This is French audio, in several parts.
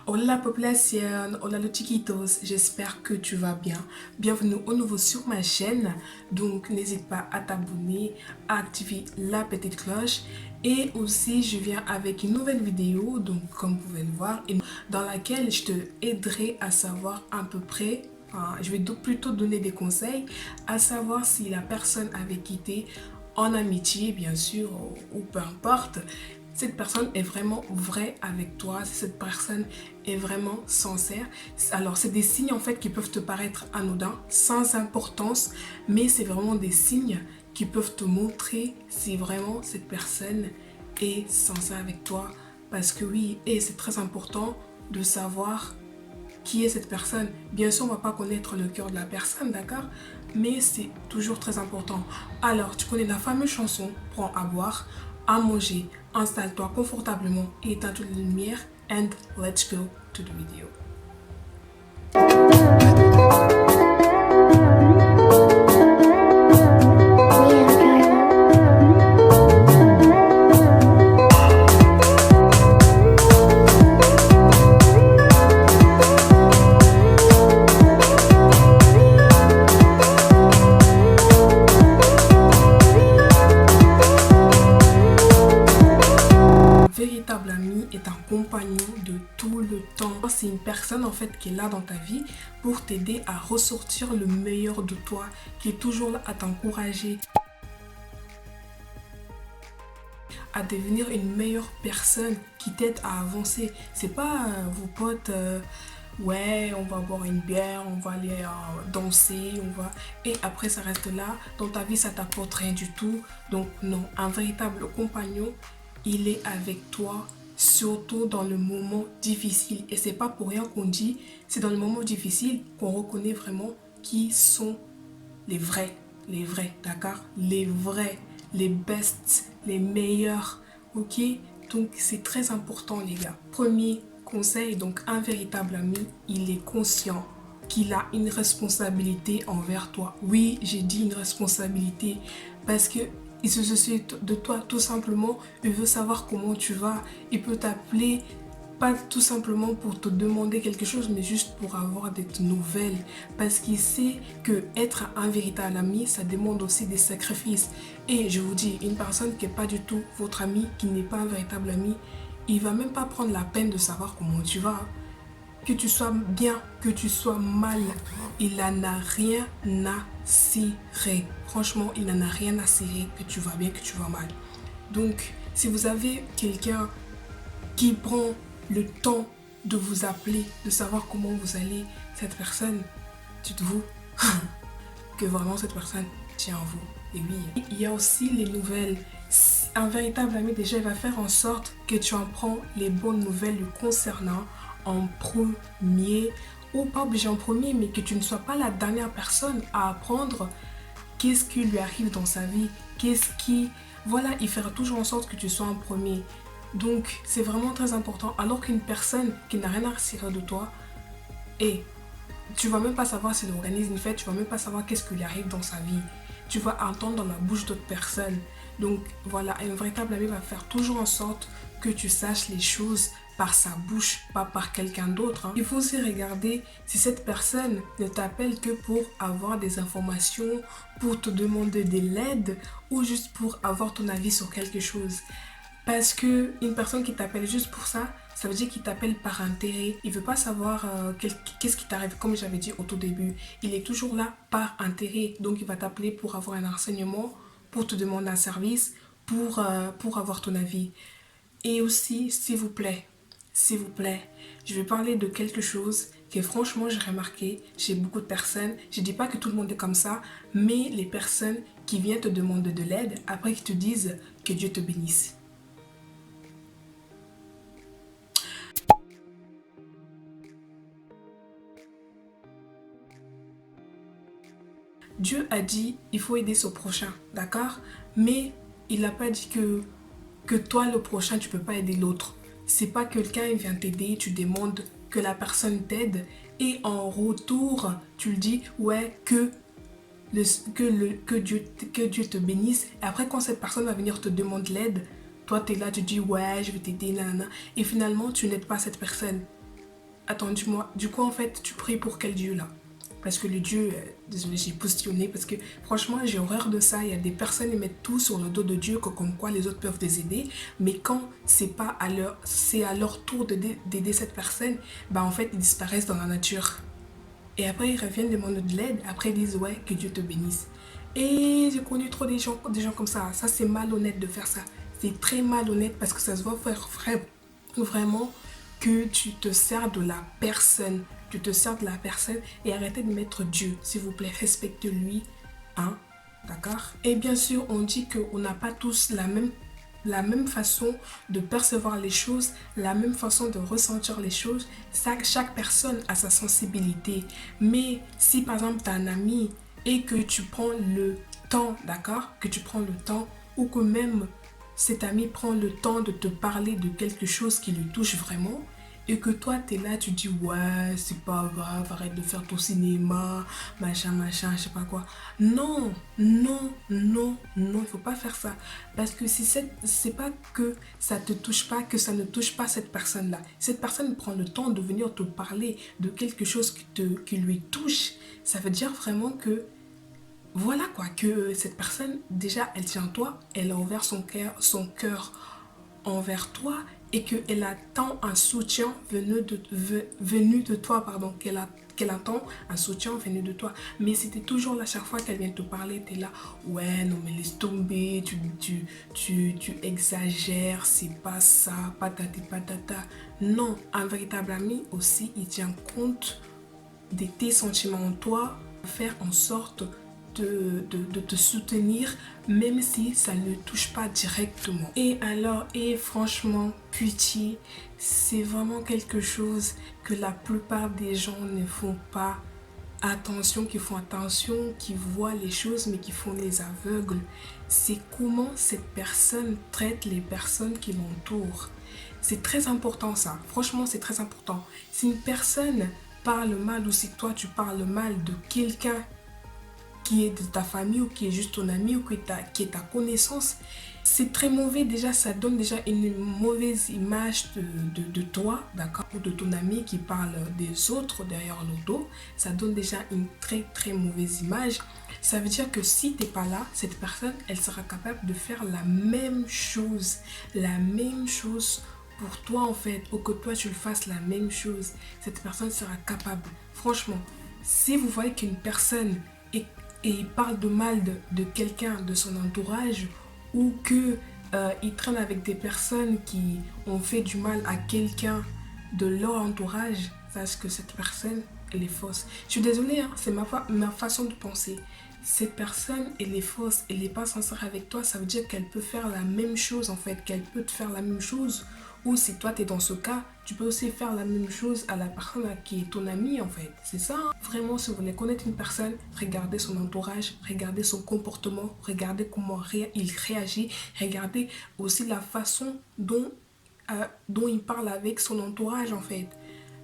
Hola population, hola los chiquitos, j'espère que tu vas bien. Bienvenue au nouveau sur ma chaîne. Donc n'hésite pas à t'abonner, à activer la petite cloche. Et aussi je viens avec une nouvelle vidéo, donc comme vous pouvez le voir, dans laquelle je te aiderai à savoir à peu près, je vais plutôt donner des conseils, à savoir si la personne avec qui tu es en amitié bien sûr ou peu importe, cette personne est vraiment vraie avec toi, si cette personne est vraiment sincère. Alors c'est des signes en fait qui peuvent te paraître anodins, sans importance, mais c'est vraiment des signes qui peuvent te montrer si vraiment cette personne est sincère avec toi. Parce que oui, et c'est très important de savoir qui est cette personne. Bien sûr, on ne va pas connaître le cœur de la personne, d'accord? Mais c'est toujours très important. Alors, tu connais la fameuse chanson Prends à boire, à manger, installe-toi confortablement et éteins toutes les lumières and let's go to the video. Véritable ami est un compagnon de tout le temps. C'est une personne en fait qui est là dans ta vie pour t'aider à ressortir le meilleur de toi, qui est toujours là à t'encourager, à devenir une meilleure personne, qui t'aide à avancer. C'est pas vos potes, ouais, on va boire une bière, on va aller danser, on va... Et après ça reste là, dans ta vie ça t'apporte rien du tout. Donc non, un véritable compagnon, il est avec toi, surtout dans le moment difficile. Et c'est pas pour rien qu'on dit, c'est dans le moment difficile qu'on reconnaît vraiment qui sont les vrais, d'accord? Les vrais, les bests, les meilleurs, ok? Donc c'est très important les gars. Premier conseil, donc un véritable ami, il est conscient qu'il a une responsabilité envers toi. Oui, j'ai dit une responsabilité parce que il se soucie de toi tout simplement, il veut savoir comment tu vas, il peut t'appeler pas tout simplement pour te demander quelque chose, mais juste pour avoir des nouvelles. Parce qu'il sait que être un véritable ami, ça demande aussi des sacrifices. Et je vous dis, une personne qui n'est pas du tout votre ami, qui n'est pas un véritable ami, il va même pas prendre la peine de savoir comment tu vas. Que tu sois bien, que tu sois mal, il n'en a rien à cirer. Franchement, il n'en a rien à cirer que tu vas bien, que tu vas mal. Donc, si vous avez quelqu'un qui prend le temps de vous appeler, de savoir comment vous allez, cette personne, dites-vous que vraiment cette personne tient en vous. Et oui, il y a aussi les nouvelles. Un véritable ami, déjà, il va faire en sorte que tu en prends les bonnes nouvelles le concernant en premier, ou pas obligé en premier, mais que tu ne sois pas la dernière personne à apprendre qu'est-ce qui lui arrive dans sa vie, qu'est-ce qui... Voilà, il fera toujours en sorte que tu sois en premier. Donc, c'est vraiment très important. Alors qu'une personne qui n'a rien à cirer de toi, et tu vas même pas savoir s'il organise une fête, tu vas même pas savoir qu'est-ce qui lui arrive dans sa vie. Tu vas entendre dans la bouche d'autres personnes. Donc, voilà, un véritable ami va faire toujours en sorte que tu saches les choses par sa bouche, pas par quelqu'un d'autre. Il faut aussi regarder si cette personne ne t'appelle que pour avoir des informations, pour te demander de l'aide ou juste pour avoir ton avis sur quelque chose. Parce que une personne qui t'appelle juste pour ça, ça veut dire qu'il t'appelle par intérêt. Il veut pas savoir qu'est-ce qui t'arrive, comme j'avais dit au tout début. Il est toujours là par intérêt. Donc il va t'appeler pour avoir un renseignement, pour te demander un service, pour avoir ton avis. Et aussi, s'il vous plaît, je vais parler de quelque chose que franchement j'ai remarqué chez beaucoup de personnes. Je ne dis pas que tout le monde est comme ça, mais les personnes qui viennent te demander de l'aide, après qu'ils te disent que Dieu te bénisse. Dieu a dit il faut aider son prochain, d'accord? Mais il n'a pas dit que toi le prochain tu peux pas aider l'autre. C'est pas quelqu'un il vient t'aider, tu demandes que la personne t'aide et en retour tu lui dis ouais que Dieu te bénisse. Et après quand cette personne va venir te demander l'aide, toi tu es là, tu dis ouais je vais t'aider, nanana. Et finalement tu n'aides pas cette personne. Attends, dis-moi, du coup, en fait, tu pries pour quel Dieu là? Parce que le Dieu, désolé, j'ai positionné, parce que franchement, j'ai horreur de ça. Il y a des personnes qui mettent tout sur le dos de Dieu, comme quoi les autres peuvent les aider. Mais quand c'est à leur tour d'aider cette personne, bah en fait, ils disparaissent dans la nature. Et après, ils reviennent demander de l'aide. Après, ils disent, ouais, que Dieu te bénisse. Et j'ai connu trop des gens comme ça. Ça, c'est malhonnête de faire ça. C'est très malhonnête parce que ça se voit vraiment que tu te sers de la personne. Tu te sers de la personne et arrêtez de mettre Dieu. S'il vous plaît, respecte-lui. Hein? D'accord? Et bien sûr, on dit qu'on n'a pas tous la même façon de percevoir les choses, la même façon de ressentir les choses. Chaque personne a sa sensibilité. Mais si par exemple tu as un ami et que tu prends le temps, d'accord? Que tu prends le temps ou que même cet ami prend le temps de te parler de quelque chose qui lui touche vraiment et que toi tu es là, tu dis ouais, c'est pas grave, arrête de faire ton cinéma, machin, je sais pas quoi. Non, il faut pas faire ça. Parce que si c'est pas que ça te touche pas, que ça ne touche pas cette personne-là. Cette personne prend le temps de venir te parler de quelque chose qui lui touche. Ça veut dire vraiment que voilà quoi, que cette personne, déjà, elle tient à toi, elle a ouvert son cœur envers toi et qu'elle attend un soutien venu de toi, pardon, qu'elle attend un soutien venu de toi. Mais c'était toujours là, chaque fois qu'elle vient te parler, t'es là, ouais, non mais laisse tomber, tu exagères, c'est pas ça, patati patata. Non, un véritable ami aussi, il tient compte de tes sentiments en toi, faire en sorte de te soutenir même si ça ne touche pas directement. Et alors, et franchement, pitié, c'est vraiment quelque chose que la plupart des gens ne font pas attention, qui font attention, qui voient les choses mais qui font les aveugles. C'est comment cette personne traite les personnes qui l'entourent. C'est très important ça, franchement c'est très important. Si une personne parle mal ou si toi tu parles mal de quelqu'un qui est de ta famille ou qui est juste ton ami ou qui est ta connaissance, c'est très mauvais déjà, ça donne déjà une mauvaise image de toi, d'accord, ou de ton ami qui parle des autres derrière le dos, ça donne déjà une très mauvaise image. Ça veut dire que si t'es pas là, cette personne, elle sera capable de faire la même chose pour toi en fait, ou que toi tu le fasses la même chose, cette personne sera capable. Franchement, si vous voyez qu'une personne est et il parle de mal de quelqu'un de son entourage ou que il traîne avec des personnes qui ont fait du mal à quelqu'un de leur entourage, sache que cette personne, elle est fausse. Je suis désolée, hein, c'est ma façon de penser. Cette personne, elle est fausse, elle n'est pas sincère avec toi, ça veut dire qu'elle peut faire la même chose en fait, qu'elle peut te faire la même chose. Ou si toi tu es dans ce cas, tu peux aussi faire la même chose à la personne qui est ton ami en fait. C'est ça, hein. Vraiment, si vous voulez connaître une personne, regardez son entourage, regardez son comportement, regardez comment il réagit, regardez aussi la façon dont il parle avec son entourage en fait.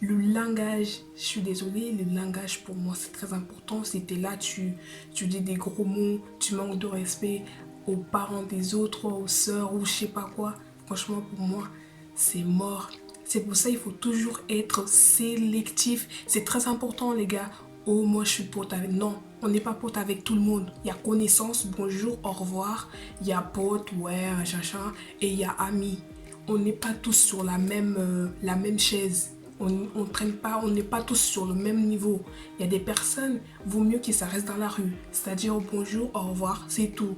Le langage, je suis désolée, le langage pour moi c'est très important. Si tu es là, tu dis des gros mots, tu manques de respect aux parents des autres, aux sœurs ou je sais pas quoi. Franchement, pour moi, c'est mort. C'est pour ça qu'il faut toujours être sélectif. C'est très important, les gars. Oh, moi, je suis pote avec... Non, on n'est pas pote avec tout le monde. Il y a connaissance, bonjour, au revoir. Il y a pote, ouais, machin. Et il y a ami. On n'est pas tous sur la même chaise. On traîne pas, on n'est pas tous sur le même niveau. Il y a des personnes, vaut mieux qu'ils s'arrêtent dans la rue. C'est-à-dire bonjour, au revoir, c'est tout.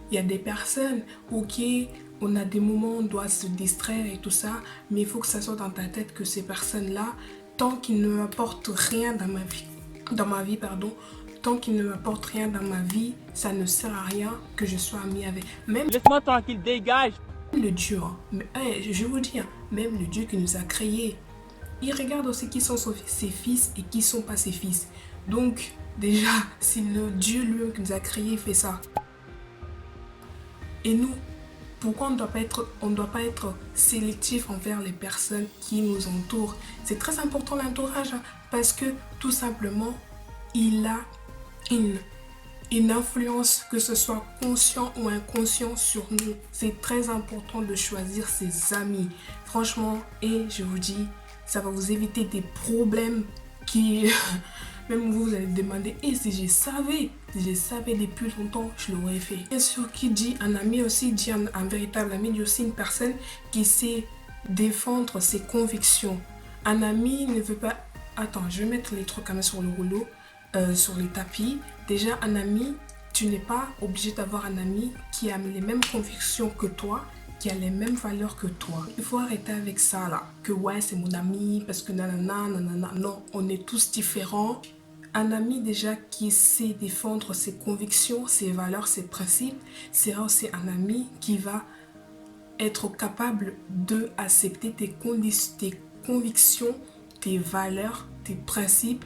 Il y a des personnes, ok, on a des moments où on doit se distraire et tout ça, mais il faut que ça soit dans ta tête que ces personnes-là, tant qu'ils ne m'apportent rien dans ma vie, pardon, tant qu'ils ne m'apportent rien dans ma vie, ça ne sert à rien que je sois amie avec. Même Laisse-moi tranquille, dégage. le Dieu, hein, mais, je vous dis, hein, même le Dieu qui nous a créés, il regarde aussi qui sont ses fils et qui sont pas ses fils. Donc, déjà, si le Dieu lui qui nous a créés fait ça, et nous, pourquoi on ne doit pas être sélectif envers les personnes qui nous entourent? C'est très important l'entourage, hein, parce que tout simplement, il a une influence, que ce soit conscient ou inconscient sur nous. C'est très important de choisir ses amis. Franchement, et je vous dis, Ça va vous éviter des problèmes qui... Même vous allez demander, et si je savais depuis longtemps, je l'aurais fait. Bien sûr, qui dit un ami aussi, dit un véritable ami, dit aussi une personne qui sait défendre ses convictions. Un ami ne veut pas... Attends, je vais mettre les trucs quand même sur le rouleau, sur les tapis. Déjà, un ami, tu n'es pas obligé d'avoir un ami qui a les mêmes convictions que toi, qui a les mêmes valeurs que toi. Il faut arrêter avec ça là, que ouais c'est mon ami parce que nanana, nanana. Non, on est tous différents. Un ami déjà qui sait défendre ses convictions, ses valeurs, ses principes, c'est aussi un ami qui va être capable de accepter tes convictions, tes valeurs, tes principes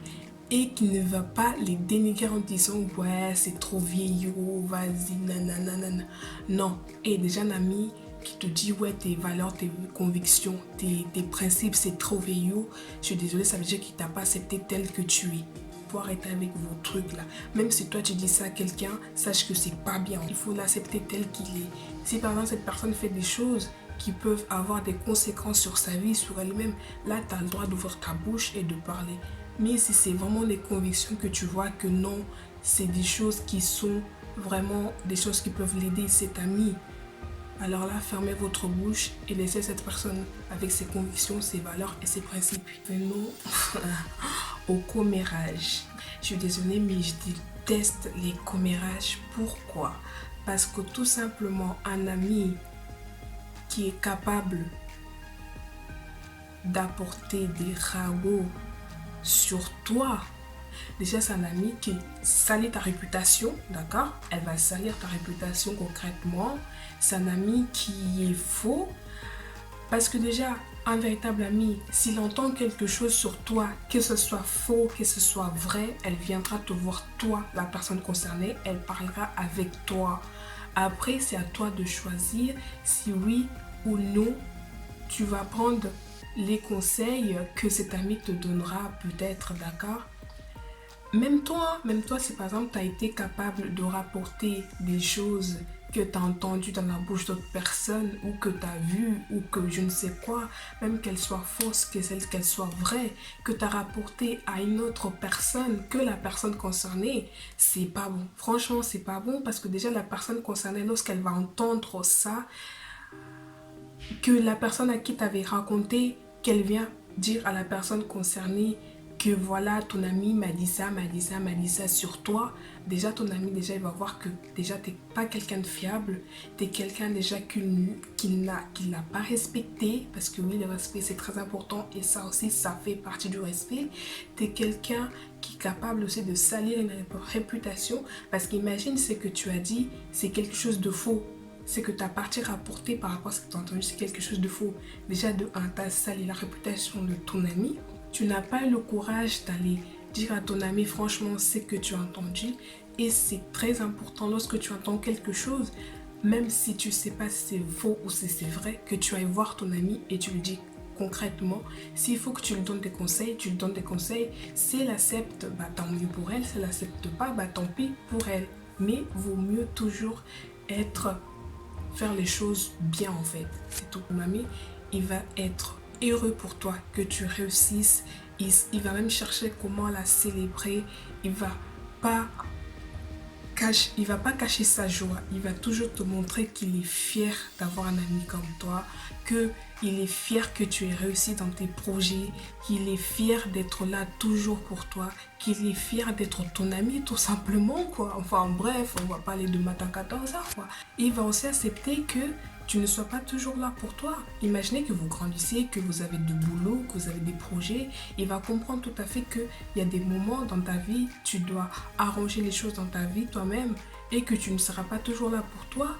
et qui ne va pas les dénigrer en disant ouais c'est trop vieillot, vas-y nanana. Non, et déjà un ami qui te dit ouais tes valeurs, tes convictions, tes principes c'est trop vieillot, je suis désolée, ça veut dire qu'il t'a pas accepté tel que tu es. Faut arrêter avec vos trucs là. Même si toi tu dis ça à quelqu'un, sache que c'est pas bien. Il faut l'accepter tel qu'il est. Si par exemple cette personne fait des choses qui peuvent avoir des conséquences sur sa vie, sur elle-même, là tu as le droit d'ouvrir ta bouche et de parler. Mais si c'est vraiment des convictions que tu vois que non, c'est des choses qui sont vraiment des choses qui peuvent l'aider, cet ami, alors là, fermez votre bouche et laissez cette personne avec ses convictions, ses valeurs et ses principes. Venons au commérage. Je suis désolée, mais je déteste les commérages. Pourquoi? Parce que tout simplement, un ami qui est capable d'apporter des ragots sur toi, déjà c'est un ami qui salit ta réputation, d'accord? Elle va salir ta réputation concrètement. C'est un ami qui est faux. Parce que déjà, un véritable ami, s'il entend quelque chose sur toi, que ce soit faux, que ce soit vrai, elle viendra te voir toi, la personne concernée, elle parlera avec toi. Après, c'est à toi de choisir si oui ou non, tu vas prendre les conseils que cet ami te donnera peut-être, d'accord? Même toi, si par exemple tu as été capable de rapporter des choses que tu as entendues dans la bouche d'autres personnes ou que tu as vues ou que je ne sais quoi, même qu'elles soient fausses, qu'elles soient vraies, que tu as rapporté à une autre personne que la personne concernée, c'est pas bon. Franchement, c'est pas bon parce que déjà la personne concernée, lorsqu'elle va entendre ça, que la personne à qui tu avais raconté, qu'elle vient dire à la personne concernée que voilà, ton ami m'a dit ça sur toi. Déjà, ton ami, déjà, il va voir que déjà, tu n'es pas quelqu'un de fiable. Tu es quelqu'un déjà qui l'a pas respecté. Parce que oui, le respect, c'est très important. Et ça aussi, ça fait partie du respect. Tu es quelqu'un qui est capable aussi de salir une réputation. Parce qu'imagine, ce que tu as dit, c'est quelque chose de faux. C'est que ta partie rapportée par rapport à ce que tu as entendu, c'est quelque chose de faux. Déjà, de un, tu as sali la réputation de ton ami. Tu n'as pas eu le courage d'aller dire à ton ami franchement ce que tu as entendu. Et c'est très important lorsque tu entends quelque chose, même si tu ne sais pas si c'est faux ou si c'est vrai, que tu ailles voir ton ami et tu lui dis concrètement, s'il faut que tu lui donnes des conseils, tu lui donnes des conseils. Si elle accepte, bah, tant mieux pour elle. Si elle n'accepte pas, bah, tant pis pour elle. Mais vaut mieux toujours faire les choses bien en fait. C'est tout. Ton ami, il va être heureux pour toi, que tu réussisses. Il va même chercher comment la célébrer. Il va pas cacher sa joie. Il va toujours te montrer qu'il est fier d'avoir un ami comme toi, qu'il est fier que tu aies réussi dans tes projets, qu'il est fier d'être là toujours pour toi, qu'il est fier d'être ton ami tout simplement quoi. Enfin bref, on va parler de matin 14h quoi. Il va aussi accepter que tu ne sois pas toujours là pour toi. Imaginez que vous grandissez, que vous avez de boulot, que vous avez des projets. Il va comprendre tout à fait qu'il y a des moments dans ta vie, tu dois arranger les choses dans ta vie toi-même et que tu ne seras pas toujours là pour toi,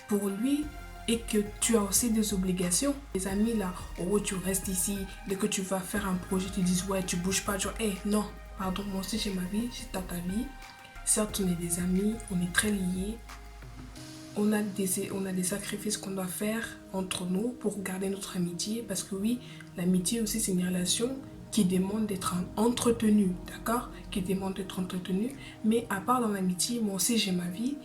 pour lui et que tu as aussi des obligations. Les amis là, oh tu restes ici, dès que tu vas faire un projet, tu dis ouais tu bouges pas, genre hey, non, pardon, moi aussi j'ai ma vie, j'ai ta vie. Certes on est des amis, on est très liés. On a des sacrifices qu'on doit faire entre nous pour garder notre amitié. Parce que oui, l'amitié aussi, c'est une relation qui demande d'être entretenue, d'accord? Qui demande d'être entretenue. Mais à part dans l'amitié, moi aussi, j'ai ma vie.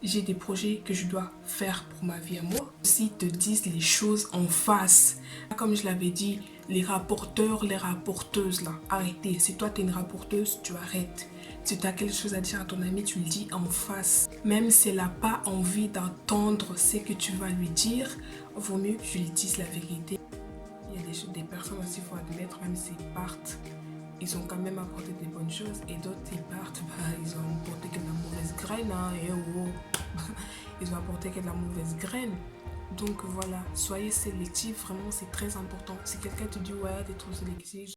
j'ai des projets que je dois faire pour ma vie à moi. Aussi te disent les choses en face. Comme je l'avais dit, les rapporteurs, les rapporteuses là, arrêtez. Si toi tu es une rapporteuse, tu arrêtes. Si tu as quelque chose à dire à ton ami, tu le dis en face. Même si elle n'a pas envie d'entendre ce que tu vas lui dire, vaut mieux que tu lui dises la vérité. Il y a des personnes aussi, il faut admettre, même s'ils partent, ils ont quand même apporté des bonnes choses. Et d'autres, ils partent, ils ont apporté que de la mauvaise graine. Hein, et oh, ils ont apporté que de la mauvaise graine. Donc voilà, soyez sélectif, vraiment c'est très important. Si quelqu'un te dit ouais, t'es trop sélectif,